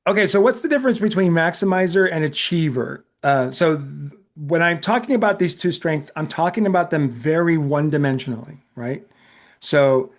Okay, so what's the difference between maximizer and achiever? When I'm talking about these two strengths, I'm talking about them very one-dimensionally, right? So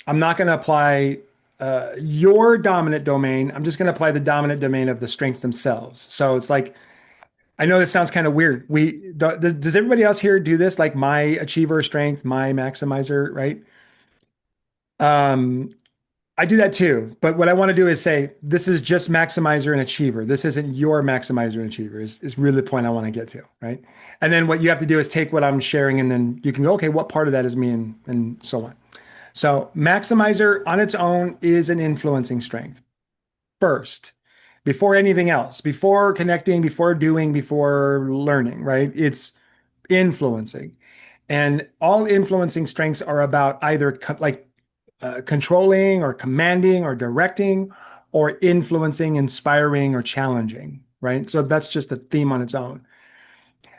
I'm not going to apply your dominant domain. I'm just going to apply the dominant domain of the strengths themselves. So it's like, I know this sounds kind of weird. Does everybody else here do this? Like my achiever strength, my maximizer, right? Um, I do that too, but what I want to do is say this is just maximizer and achiever. This isn't your maximizer and achiever is really the point I want to get to, right? And then what you have to do is take what I'm sharing and then you can go, okay, what part of that is me and so on. So maximizer on its own is an influencing strength first, before anything else, before connecting, before doing, before learning, right? It's influencing. And all influencing strengths are about either controlling or commanding or directing or influencing, inspiring, or challenging, right? So that's just a theme on its own.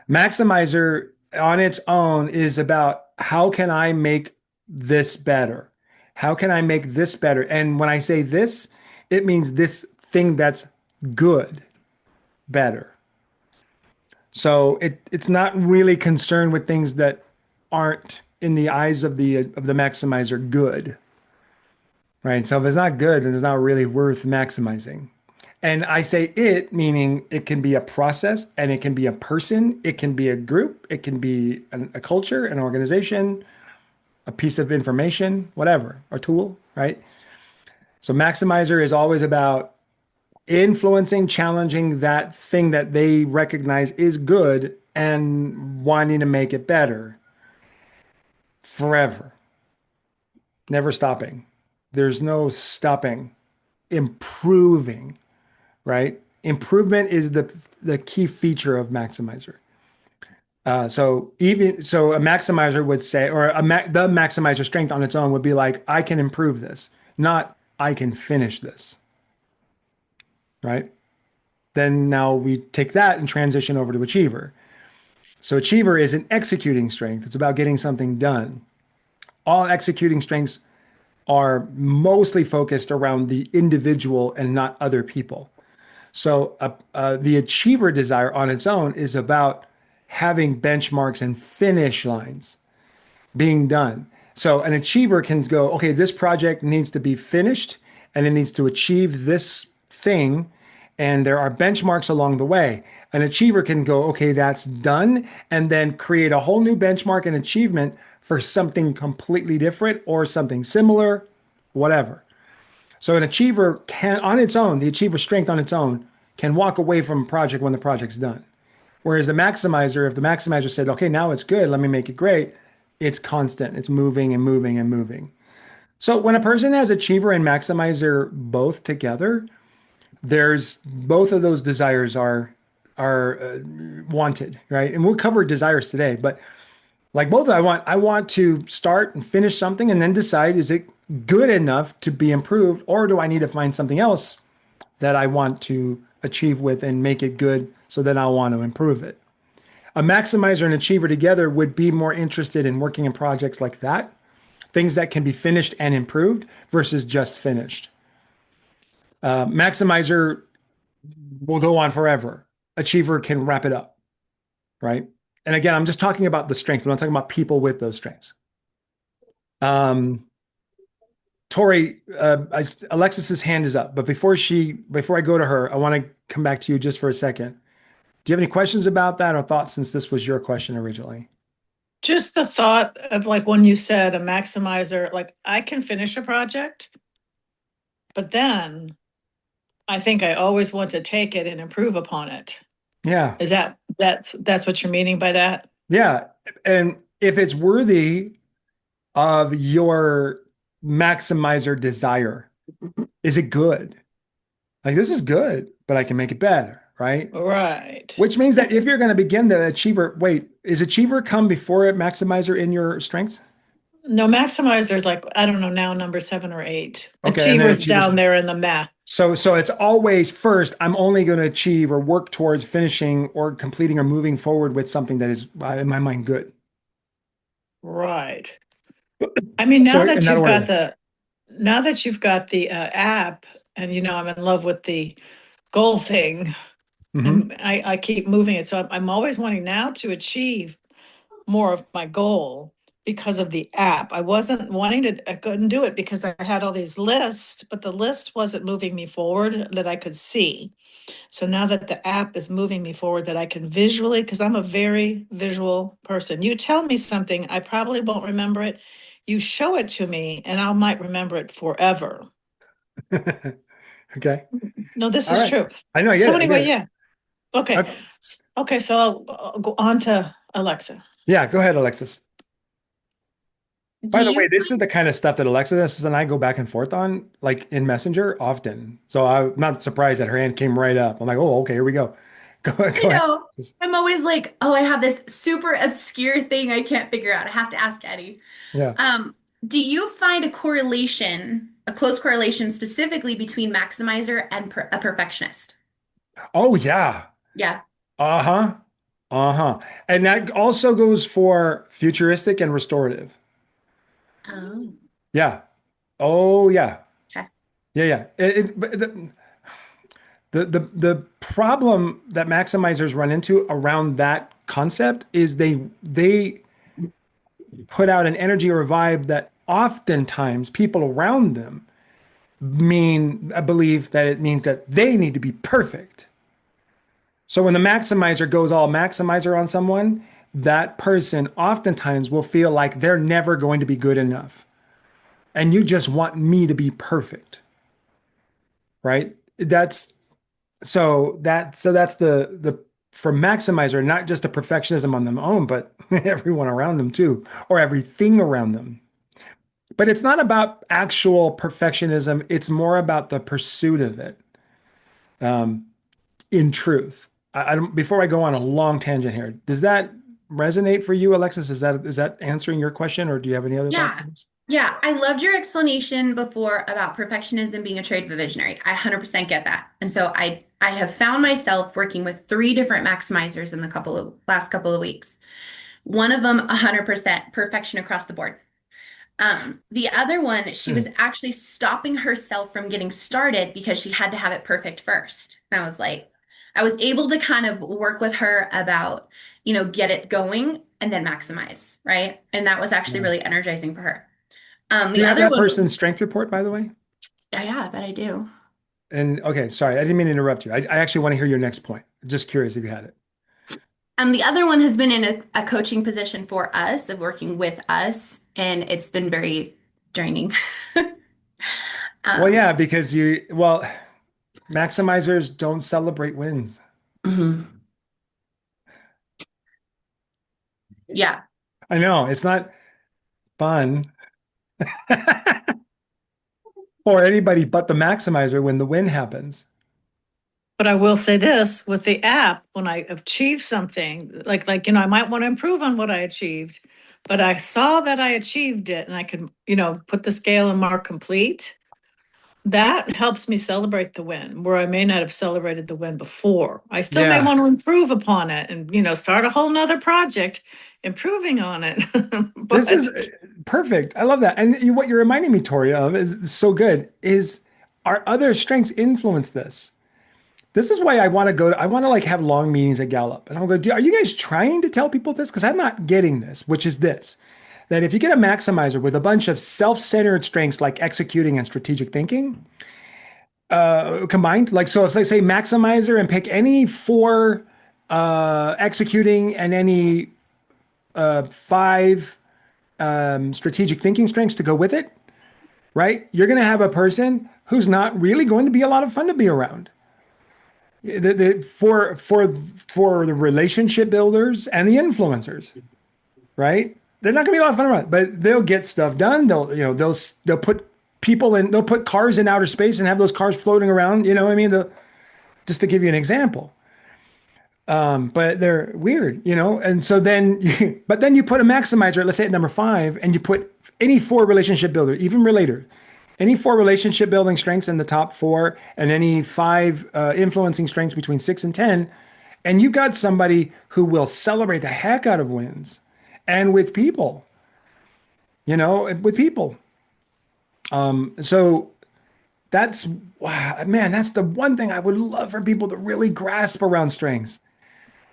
Maximizer on its own is about how can I make this better? How can I make this better? And when I say this, it means this thing that's good better. So it's not really concerned with things that aren't in the eyes of the maximizer good. Right. So if it's not good, then it's not really worth maximizing. And I say it, meaning it can be a process and it can be a person, it can be a group, it can be a culture, an organization, a piece of information, whatever, a tool, right? So maximizer is always about influencing, challenging that thing that they recognize is good and wanting to make it better forever, never stopping. There's no stopping, improving, right? Improvement is the key feature of maximizer. So a maximizer would say, or the maximizer strength on its own would be like, I can improve this, not I can finish this, right? Then now we take that and transition over to achiever. So achiever is an executing strength. It's about getting something done. All executing strengths are mostly focused around the individual and not other people. So the achiever desire on its own is about having benchmarks and finish lines being done. So an achiever can go, okay, this project needs to be finished and it needs to achieve this thing. And there are benchmarks along the way. An achiever can go, okay, that's done, and then create a whole new benchmark and achievement for something completely different or something similar, whatever. So an achiever can, on its own, the achiever strength on its own, can walk away from a project when the project's done. Whereas the maximizer, if the maximizer said, okay, now it's good, let me make it great, it's constant. It's moving and moving and moving. So when a person has achiever and maximizer both together, there's both of those desires are wanted, right? And we'll cover desires today, but like both, I want to start and finish something and then decide is it good enough to be improved, or do I need to find something else that I want to achieve with and make it good so then I want to improve it. A maximizer and achiever together would be more interested in working in projects like that, things that can be finished and improved versus just finished. Maximizer will go on forever. Achiever can wrap it up, right? And again, I'm just talking about the strengths. I'm not talking about people with those strengths. Um, Tori, Alexis's hand is up, but before I go to her, I want to come back to you just for a second. Do you have any questions about that or thoughts since this was your question originally? Just the thought of like when you said a maximizer, like I can finish a project, but then I think I always want to take it and improve upon it. Yeah. Is that's what you're meaning by that? Yeah. And if it's worthy of your maximizer desire, is it good? Like, this is good, but I can make it better, right? Right. Which means that if you're going to begin the achiever, wait, is achiever come before maximizer in your strengths? No, maximizer is like, I don't know, now number 7 or 8. Okay. And then Achiever's achievers. down there in the math. So it's always first, I'm only going to achieve or work towards finishing or completing or moving forward with something that is, in my mind, good. Right. I mean, So in that order. now that you've got the app and I'm in love with the goal thing, Hmm. and I keep moving it. So I'm always wanting now to achieve more of my goal because of the app. I wasn't wanting to, I couldn't do it because I had all these lists, but the list wasn't moving me forward that I could see. So now that the app is moving me forward, that I can visually, because I'm a very visual person. You tell me something, I probably won't remember it. You show it to me, and I might remember it forever. Okay. No, this All is right. true. I know. I get So it. I get anyway, it. yeah. Okay. Okay. Okay. So I'll go on to Alexa. Yeah. Go ahead, Alexis. Do By the way, you this is the kind of stuff that Alexis and I go back and forth on, like in Messenger often. So I'm not surprised that her hand came right up. I'm like, oh, okay, here we go. I Go ahead. know. I'm always like, oh, I have this super obscure thing I can't figure out. I have to ask Eddie. Yeah. Um, do you find a correlation, a close correlation specifically between maximizer and a perfectionist? Oh, yeah. Yeah. Uh-huh. Uh-huh. And that also goes for futuristic and restorative. Oh, Yeah. Oh, yeah. okay. Yeah, yeah. But the problem that maximizers run into around that concept is they put out an energy or a vibe that oftentimes people around them believe that it means that they need to be perfect. So when the maximizer goes all maximizer on someone, that person oftentimes will feel like they're never going to be good enough. And you just want me to be perfect, right? That's the for maximizer, not just the perfectionism on their own, but everyone around them too, or everything around them. But it's not about actual perfectionism. It's more about the pursuit of it. Um, in truth, I don't, before I go on a long tangent here, does that resonate for you, Alexis? Is that answering your question, or do you have any other thoughts Yeah. on this? Yeah. I loved your explanation before about perfectionism being a trait of a visionary. I 100% get that. And so I have found myself working with three different maximizers in the last couple of weeks. One of them, 100% perfection across the board. The other one, she was Hmm. actually stopping herself from getting started because she had to have it perfect first. And I was like, I was able to kind of work with her about, get it going and then maximize, right? And that was actually Yeah. really energizing for her. Do The you have other that one, person's strength report, by the way? yeah, I bet I do. And okay, sorry, I didn't mean to interrupt you. I actually want to hear your next point. Just curious if you had it. The other one has been in a coaching position for us, of working with us, and it's been very draining. Well, Um, yeah, because maximizers don't celebrate wins. mhm. Yeah. I know it's not fun for anybody but the maximizer when the win happens. But I will say this with the app, when I achieve something, I might want to improve on what I achieved, but I saw that I achieved it and I can, put the scale and mark complete. That helps me celebrate the win where I may not have celebrated the win before. I still may Yeah, want to improve upon it and, start a whole nother project improving on it. this is But perfect. I love that. And what you're reminding me, Tori, of is so good. Is our other strengths influence this? This is why I want to I want to like have long meetings at Gallup. And I'm going, are you guys trying to tell people this? Because I'm not getting this, which is this, that if you get a maximizer with a bunch of self-centered strengths like executing and strategic thinking, combined, like, so if they say maximizer and pick any four executing and any five strategic thinking strengths to go with it, right? You're going to have a person who's not really going to be a lot of fun to be around. For the relationship builders and the influencers, right? They're not gonna be a lot of fun around, but they'll get stuff done. They'll put people in, they'll put cars in outer space and have those cars floating around. You know what I mean? Just to give you an example. But they're weird, and so but then you put a maximizer, let's say at number five, and you put any four relationship builder, even relator, any four relationship building strengths in the top four, and any five influencing strengths between 6 and 10, and you got somebody who will celebrate the heck out of wins, and with people, with people. So That's wow, man, that's the one thing I would love for people to really grasp around strengths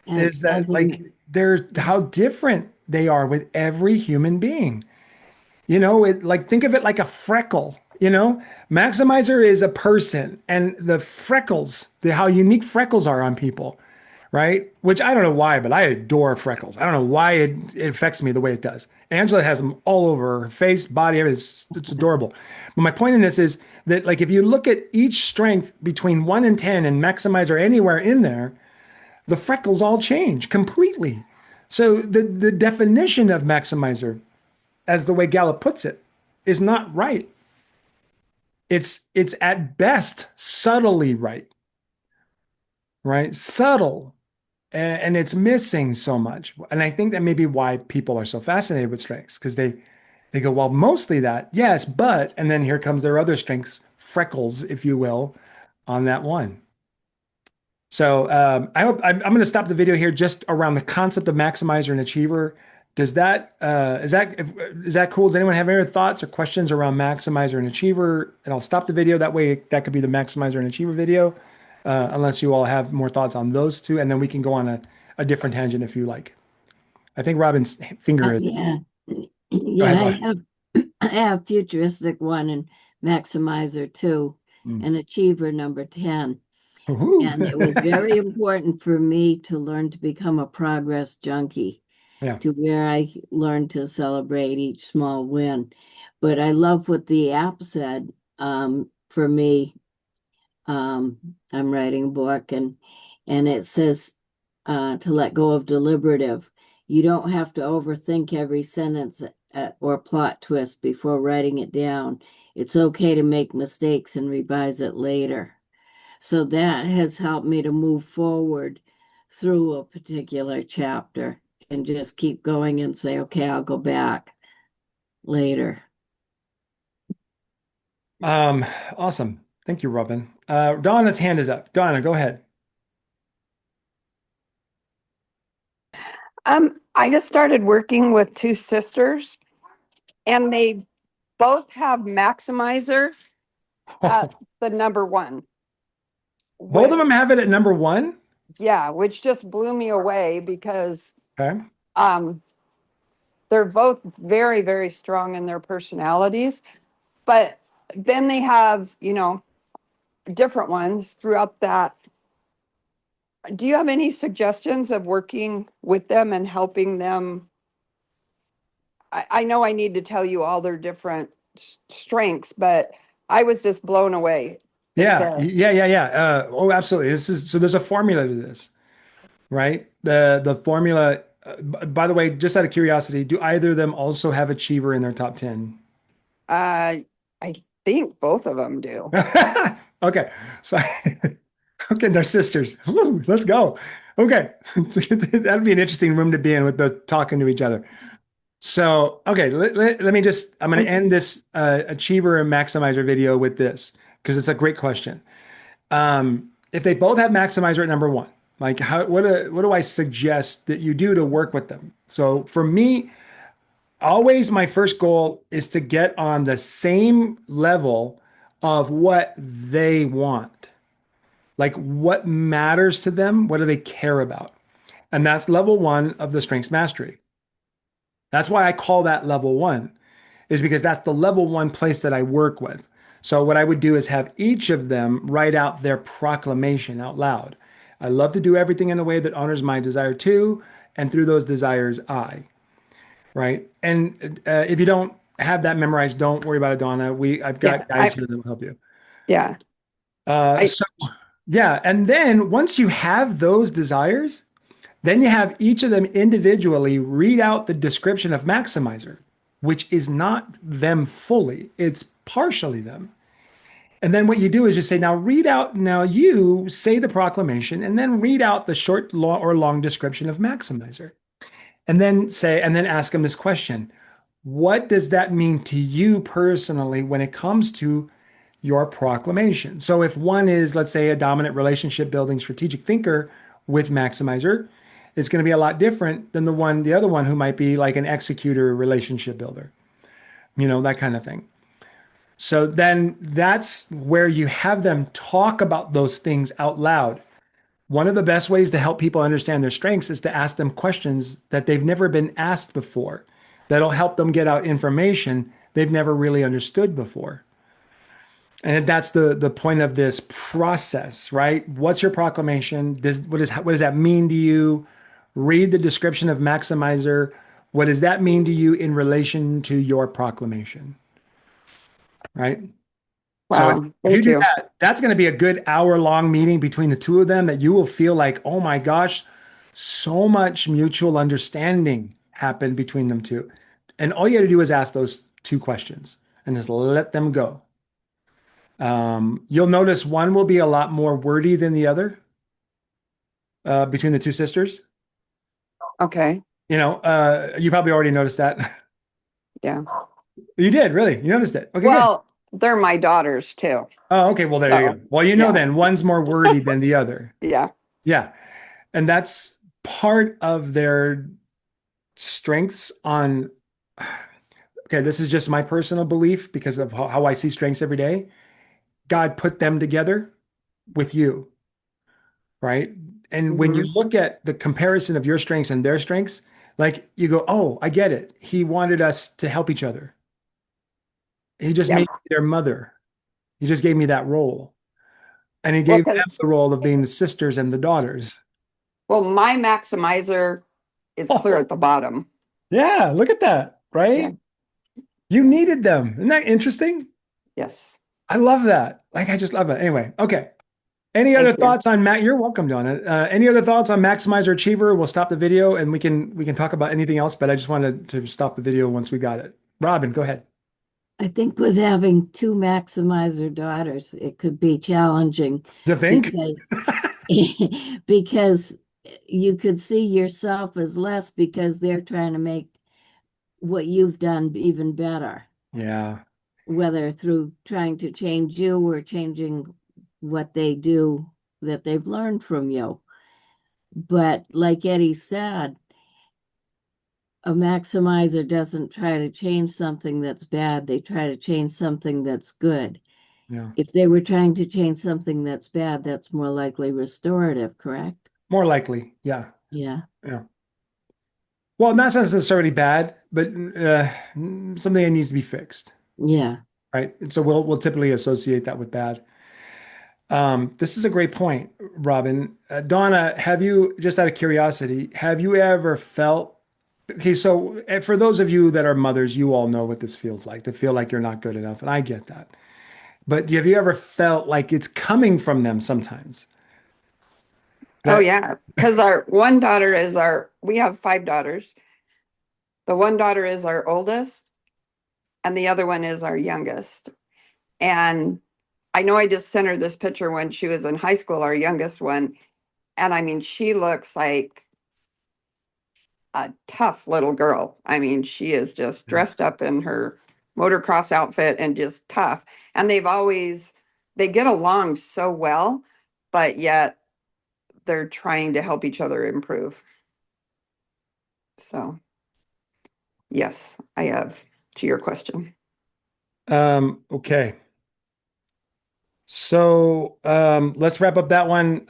And is that as a, like they're how different they are with every human being. You know, it like think of it like a freckle, you know? Maximizer is a person and the freckles, how unique freckles are on people, right? Which I don't know why, but I adore freckles. I don't know why it affects me the way it does. Angela has them all over her face, body, everything. It's adorable. But my point in this is that like if you look at each strength between 1 and 10 and Maximizer anywhere in there, the freckles all change completely. So the definition of Maximizer as the way Gallup puts it, is not right. It's at best subtly right, right? Subtle, and it's missing so much. And I think that may be why people are so fascinated with strengths because they go, well, mostly that, yes, but, and then here comes their other strengths, freckles, if you will, on that one. So I hope I'm going to stop the video here just around the concept of maximizer and achiever. Does that is that cool? Does anyone have any other thoughts or questions around maximizer and achiever? And I'll stop the video. That way, that could be the maximizer and achiever video, unless you all have more thoughts on those two, and then we can go on a different tangent if you like. I think Robin's finger is. yeah, Go yeah, ahead, I Bob. have I have futuristic one and maximizer two Mm. and achiever number 10. Woohoo. And it was very important for me to learn to become a progress junkie, Yeah. to where I learned to celebrate each small win. But I love what the app said. For me, I'm writing a book and it says to let go of deliberative. You don't have to overthink every sentence or plot twist before writing it down. It's okay to make mistakes and revise it later. So that has helped me to move forward through a particular chapter and just keep going and say, okay, I'll go back later. Um, awesome. Thank you, Robin. Donna's hand is up. Donna, go ahead. I just started working with two sisters, and they both have Maximizer at the number one. Both of them Which, have it at number one. yeah, which just blew me away because Okay. um, they're both very, very strong in their personalities. But then they have, different ones throughout that. Do you have any suggestions of working with them and helping them? I know I need to tell you all their different strengths, but I was just blown away. It's Yeah, yeah. Oh, absolutely. This is so there's a formula to this, right? The formula, by the way, just out of curiosity, do either of them also have Achiever in their top 10? I think both of them do. Okay. So okay, they're sisters. Woo, let's go. Okay. That'd be an interesting room to be in with the talking to each other. So, okay, let me just, I'm going to end this Achiever and Maximizer video with this because it's a great question. If they both have Maximizer at number one, like what do I suggest that you do to work with them? So for me, always my first goal is to get on the same level of what they want. Like what matters to them, what do they care about? And that's level one of the strengths mastery. That's why I call that level one, is because that's the level one place that I work with. So what I would do is have each of them write out their proclamation out loud. I love to do everything in a way that honors my desire too, and through those desires, right? And if you don't have that memorized, don't worry about it, Donna. I've got Yeah, guys here that will help you. yeah. I, So yeah, and then once you have those desires, then you have each of them individually read out the description of Maximizer, which is not them fully, it's partially them. And then what you do is you say, now you say the proclamation and then read out the short or long description of Maximizer. And then ask them this question. What does that mean to you personally when it comes to your proclamation? So if one is, let's say, a dominant relationship building strategic thinker with Maximizer, it's going to be a lot different than the other one who might be like an executor relationship builder, that kind of thing. So then that's where you have them talk about those things out loud. One of the best ways to help people understand their strengths is to ask them questions that they've never been asked before. That'll help them get out information they've never really understood before. And that's the point of this process, right? What's your proclamation? What does that mean to you? Read the description of Maximizer. What does that mean to you in relation to your proclamation? Right? So Wow, if you thank do you. that, that's going to be a good hour-long meeting between the two of them that you will feel like, oh my gosh, so much mutual understanding happened between them two. And all you got to do is ask those two questions and just let them go. You'll notice one will be a lot more wordy than the other between the two sisters. Okay. You probably already noticed that. Yeah. You did, really? You noticed it? Okay, good. Well, they're my daughters too. Oh, okay. Well, there you So, go. Well, yeah. then one's more wordy than the other. Yeah. Yeah. And that's part of their strengths on. Okay, this is just my personal belief because of how I see strengths every day. God put them together with you, right? And when you look at the comparison of your strengths and their strengths, like you go, oh, I get it. He wanted us to help each other. He just Yeah. made me their mother. He just gave me that role. And he Well, gave them because the role of being the sisters and the daughters. my maximizer is clear at the bottom. Yeah, look at that, right? Yeah. You needed them. Isn't that interesting? Yes. I love that. Like, I just love that. Anyway, okay. Any other Thank you. thoughts on Mac? You're welcome, Donna. Any other thoughts on Maximizer Achiever? We'll stop the video and we can talk about anything else, but I just wanted to stop the video once we got it. Robin, go ahead. I think with having two maximizer daughters, it could be challenging You think? because, because you could see yourself as less because they're trying to make what you've done even better, Yeah. whether through trying to change you or changing what they do that they've learned from you. But like Eddie said, a maximizer doesn't try to change something that's bad. They try to change something that's good. Yeah. If they were trying to change something that's bad, that's more likely restorative, correct? More likely. Yeah. Yeah. Yeah. Well, not necessarily bad, but something that needs to be fixed. Yeah. Right. And so we'll typically associate that with bad. This is a great point, Robin. Donna, have you, just out of curiosity, have you ever felt, okay, so for those of you that are mothers, you all know what this feels like, to feel like you're not good enough, and I get that. But have you ever felt like it's coming from them sometimes? Oh, That, yeah. Because we have 5 daughters. The one daughter is our oldest, and the other one is our youngest. And I know I just sent her this picture when she was in high school, our youngest one. And I mean, she looks like a tough little girl. I mean, she is just dressed up in her motocross outfit and just tough. And they get along so well, but yet they're trying to help each other improve. So, yes, I have to your question. okay. So let's wrap up that one.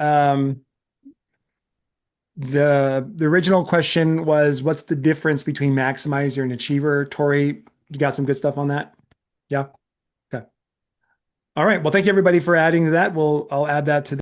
The original question was, what's the difference between maximizer and achiever? Tori, you got some good stuff on that? Yeah. Okay. All right. Well, thank you everybody for adding to that. I'll add that to